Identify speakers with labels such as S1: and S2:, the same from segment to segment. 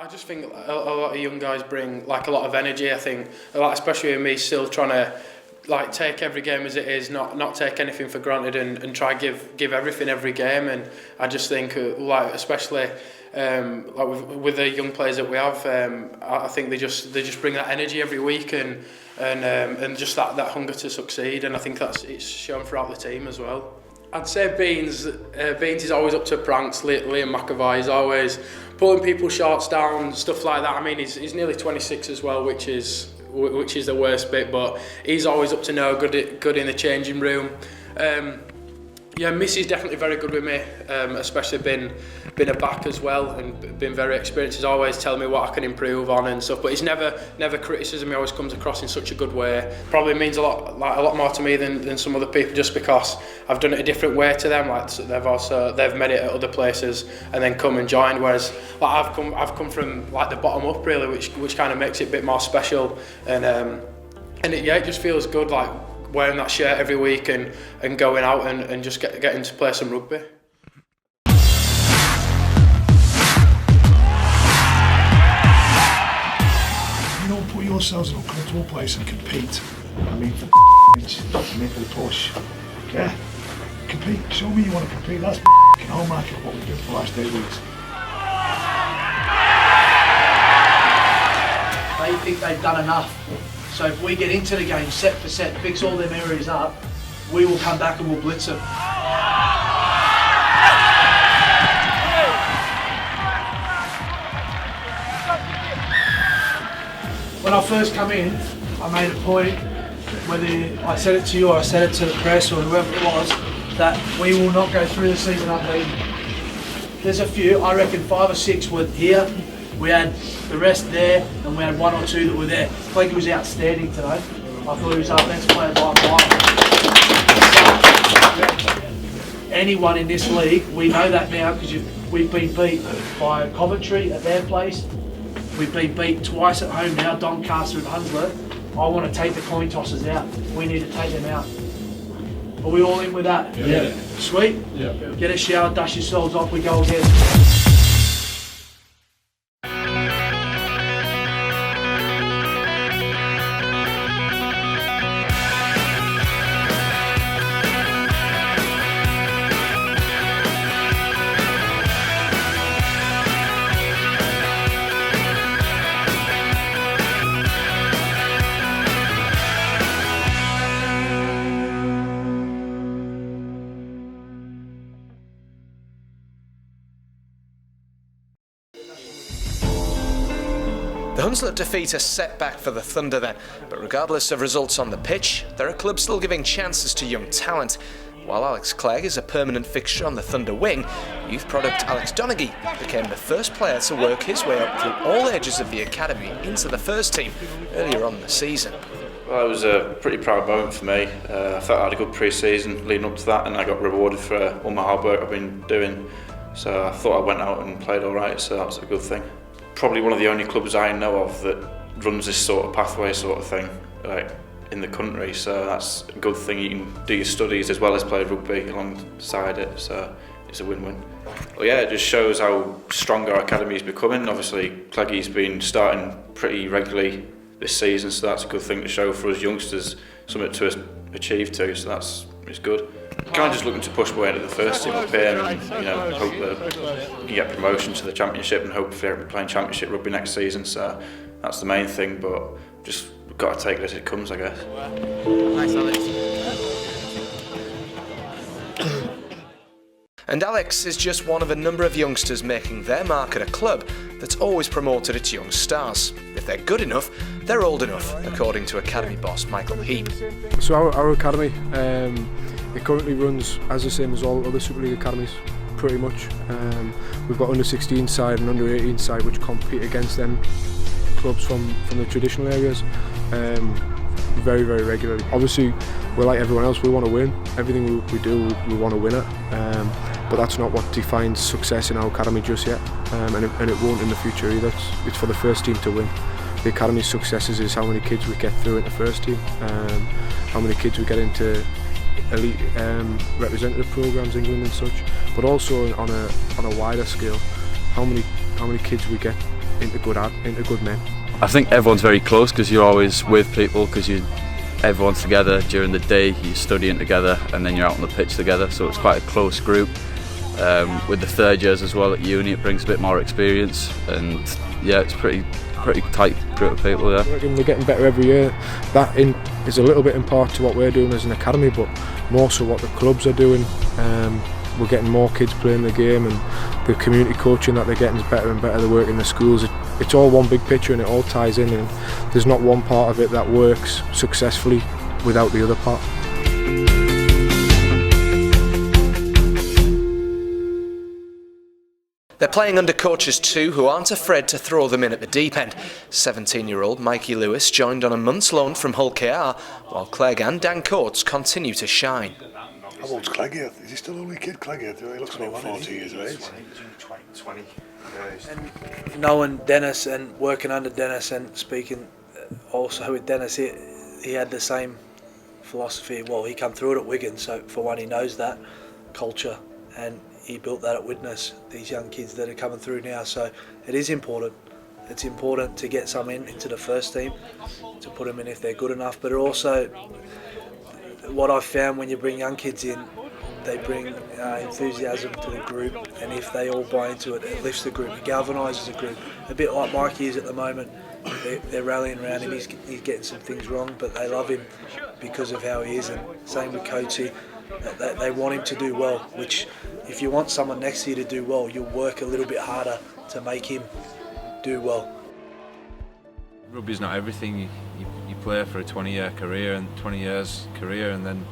S1: I just think a lot of young guys bring like a lot of energy. I think, like, especially with me still trying to like take every game as it is, not take anything for granted, and try give everything every game. And I just think like especially like with the young players that we have, I think they just bring that energy every week and just that hunger to succeed. And I think it's shown throughout the team as well. I'd say Beans is always up to pranks. Liam McAvoy is always pulling people's shorts down, stuff like that. I mean, he's nearly 26 as well, which is the worst bit. But he's always up to no good in the changing room. Yeah, Missy's definitely very good with me, especially been a back as well and been very experienced. He's always telling me what I can improve on and stuff, but he's never criticism. He always comes across in such a good way. Probably means a lot more to me than some other people, just because I've done it a different way to them. Like they've made it at other places and then come and joined, whereas like I've come from like the bottom up really, which kind of makes it a bit more special. And it just feels good, like wearing that shirt every week and going out and just getting to play some rugby.
S2: You don't put yourselves in a comfortable place and compete. I mean for the push. Yeah, compete. Show me you want to compete. That's hallmark of what we've done for the last 8 weeks.
S3: They think they've done enough. So if we get into the game set for set, fix all them areas up, we will come back and we'll blitz them. When I first come in, I made a point, whether I said it to you or I said it to the press or whoever it was, that we will not go through the season unbeaten. There's a few, I reckon 5 or 6 were here. We had the rest there, and we had 1 or 2 that were there. Clegg was outstanding today. I thought he was our best player by far. Anyone in this league, we know that now because we've been beat by Coventry at their place. We've been beat twice at home now, Doncaster and Hunslet. I want to take the coin tossers out. We need to take them out. Are we all in with that?
S2: Yeah.
S3: Sweet?
S2: Yeah.
S3: Get a shower, dust yourselves off, we go again.
S4: The Hunslet defeat a setback for the Thunder then, but regardless of results on the pitch, there are clubs still giving chances to young talent. While Alex Clegg is a permanent fixture on the Thunder wing, youth product Alex Donaghy became the first player to work his way up through all ages of the academy into the first team earlier on in the season.
S5: Well, it was a pretty proud moment for me. I felt I had a good pre-season leading up to that, and I got rewarded for all my hard work I've been doing. So I thought I went out and played all right, so that was a good thing. Probably one of the only clubs I know of that runs this sort of pathway sort of thing, like in the country. So that's a good thing. You can do your studies as well as play rugby alongside it. So it's a win-win. Well, yeah, it just shows how strong our academy is becoming. Obviously, Cleggy's been starting pretty regularly this season, so that's a good thing to show for us youngsters, something to achieve too. So it's good. Kind of just looking to push my way into the first team up here, and hope that we can get promotion to the championship, and hopefully be playing championship rugby next season. So that's the main thing, but just got to take it as it comes, I guess.
S4: Nice, Alex. And Alex is just one of a number of youngsters making their mark at a club that's always promoted its young stars. If they're good enough, they're old enough, according to Academy boss Michael Heap.
S6: So our academy, it currently runs as the same as all other Super League academies, pretty much. We've got under 16 side and under 18 side which compete against them clubs from the traditional areas very, very regularly. Obviously, we're like everyone else, we want to win. Everything we do, we want to win it. But that's not what defines success in our academy just yet, and it won't in the future either. It's for the first team to win. The academy's successes is how many kids we get through into first team, how many kids we get into elite representative programs, England and such, but also on a wider scale, how many kids we get into good men.
S7: I think everyone's very close because you're always with people, because everyone's together during the day, you're studying together, and then you're out on the pitch together, so it's quite a close group. With the third years as well at uni, it brings a bit more experience, and yeah, it's pretty tight group of people. Yeah,
S6: We're getting better every year. That is a little bit in part to what we're doing as an academy, but more so what the clubs are doing. We're getting more kids playing the game, and the community coaching that they're getting is better and better. They work in the schools. It's all one big picture, and it all ties in, and there's not one part of it that works successfully without the other part.
S4: They're playing under coaches too who aren't afraid to throw them in at the deep end. 17-year-old Mikey Lewis joined on a month's loan from Hull KR, while Clegg and Dan Coates continue to shine.
S2: How old's Clegg here? Is he still only kid, Clegg here? He looks about 40 years of age.
S3: 20. And knowing Dennis and working under Dennis and speaking also with Dennis, he had the same philosophy. Well, he come through it at Wigan, so for one, he knows that culture, and he built that at Widnes, these young kids that are coming through now. So it is important. It's important to get some into the first team, to put them in if they're good enough. But also, what I've found when you bring young kids in, they bring enthusiasm to the group, and if they all buy into it, it lifts the group, it galvanises the group. A bit like Mikey is at the moment. They're rallying around him. He's getting some things wrong, but they love him because of how he is. And same with Coatsy. They want him to do well, which if you want someone next to you to do well, you'll work a little bit harder to make him do well.
S8: Rugby's not everything. You play for a 20-year career and 20 years career, and then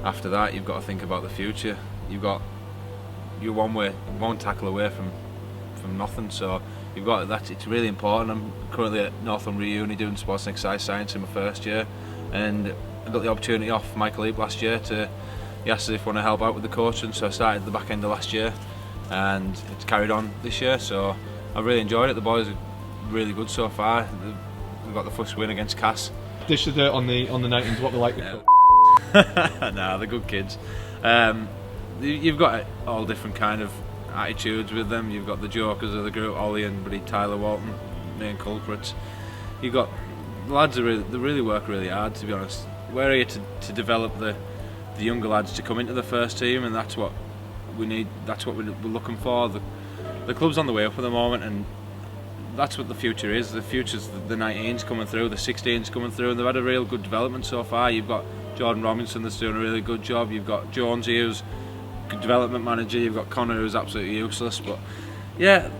S8: after that you've got to think about the future. You're one tackle away from nothing, so you've got that. It's really important. I'm currently at Northumbria Uni doing sports and exercise science in my first year, and I got the opportunity off Michael Eap last year he asked us if I want to help out with the coaching, so I started at the back end of last year and it's carried on this year, so I've really enjoyed it. The boys are really good so far. We've got the first win against Cass.
S9: Dish the dirt on the night into what they're like.
S8: Nah, they're good kids. You've got all different kind of attitudes with them. You've got the jokers of the group, Ollie and buddy Tyler Walton, main culprits. You've got the lads they really work really hard, to be honest. We're here to develop the younger lads to come into the first team, and that's what we need. That's what we're looking for. The club's on the way up at the moment, and that's what the future is. The future's the 19s coming through, the 16s coming through, and they've had a real good development so far. You've got Jordan Robinson that's doing a really good job. You've got Jonesy who's a good development manager. You've got Connor who's absolutely useless. But yeah,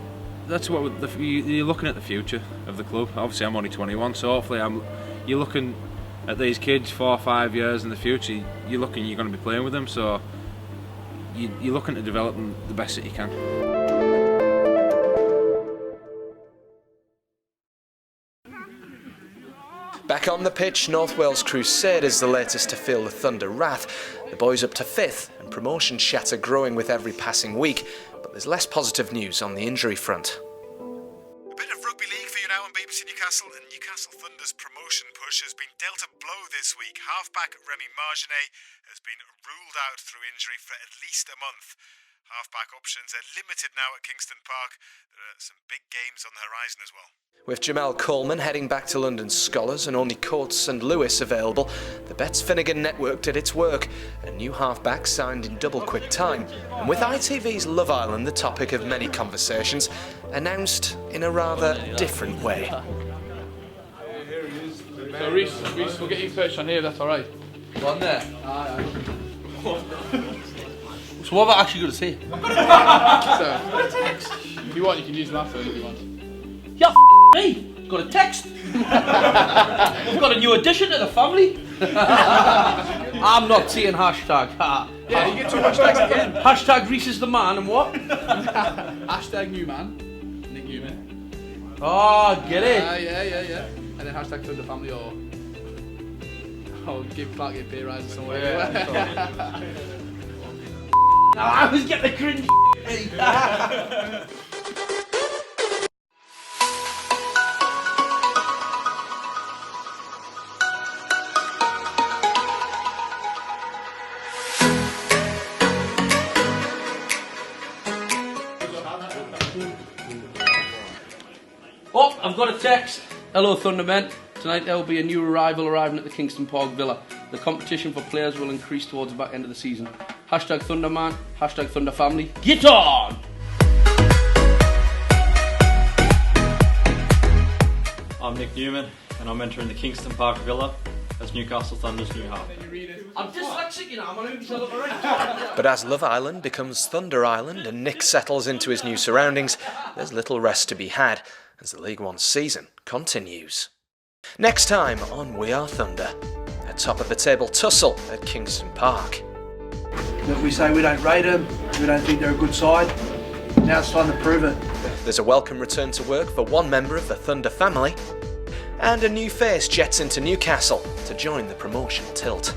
S8: that's what you're looking at the future of the club. Obviously, I'm only 21, so hopefully you're looking at these kids 4 or 5 years in the future. You're going to be playing with them, so you're looking to develop them the best that you can.
S4: Back on the pitch, North Wales Crusade is the latest to feel the Thunder wrath. The boys up to 5th, and promotion chatter growing with every passing week, but there's less positive news on the injury front.
S10: A bit of rugby league for you now on BBC Newcastle, and Newcastle Thunder's promotion push has been dealt a blow this week. Halfback Remy Marginet has been ruled out through injury for at least a month. Halfback options are limited now at Kingston Park. There are some big games on the horizon as well.
S4: With Jamal Coleman heading back to London Scholars and only Coates and Lewis available, the Betts Finnegan network did its work. A new halfback signed in double quick time, and with ITV's Love Island the topic of many conversations, announced in a rather different way.
S11: So Reece, we'll get you perched on here, that's alright.
S12: On there? Aye. So what have I actually got to say?
S11: So, if you want, you can use my phone if you want.
S12: Yeah, me! Got a text! We've got a new addition to the family! I'm not saying hashtag.
S11: Yeah, you get 2 hashtags again.
S12: Hashtag Reece is the man and what?
S11: Hashtag new man, Nick Newman.
S12: Oh, get it!
S11: Yeah. And then hashtag Thunder family or give Clark a pay rise or something.
S12: Yeah, I always get the cringe. Oh, I've got a text. Hello, Thundermen. Tonight there will be a new arrival arriving at the Kingston Park Villa. The competition for players will increase towards the back end of the season. Hashtag Thunderman, hashtag Thunderfamily. Get on!
S13: I'm Nick Newman, and I'm entering the Kingston Park Villa as Newcastle Thunder's new half.
S12: I'm dyslexic, you know, I'm on tell
S4: But as Love Island becomes Thunder Island and Nick settles into his new surroundings, there's little rest to be had as the League One season continues. Next time on We Are Thunder, a top of the table tussle at Kingston Park.
S3: Look, we say we don't rate them, we don't think they're a good side. Now it's time to prove it.
S4: There's a welcome return to work for one member of the Thunder family, and a new face jets into Newcastle to join the promotion tilt.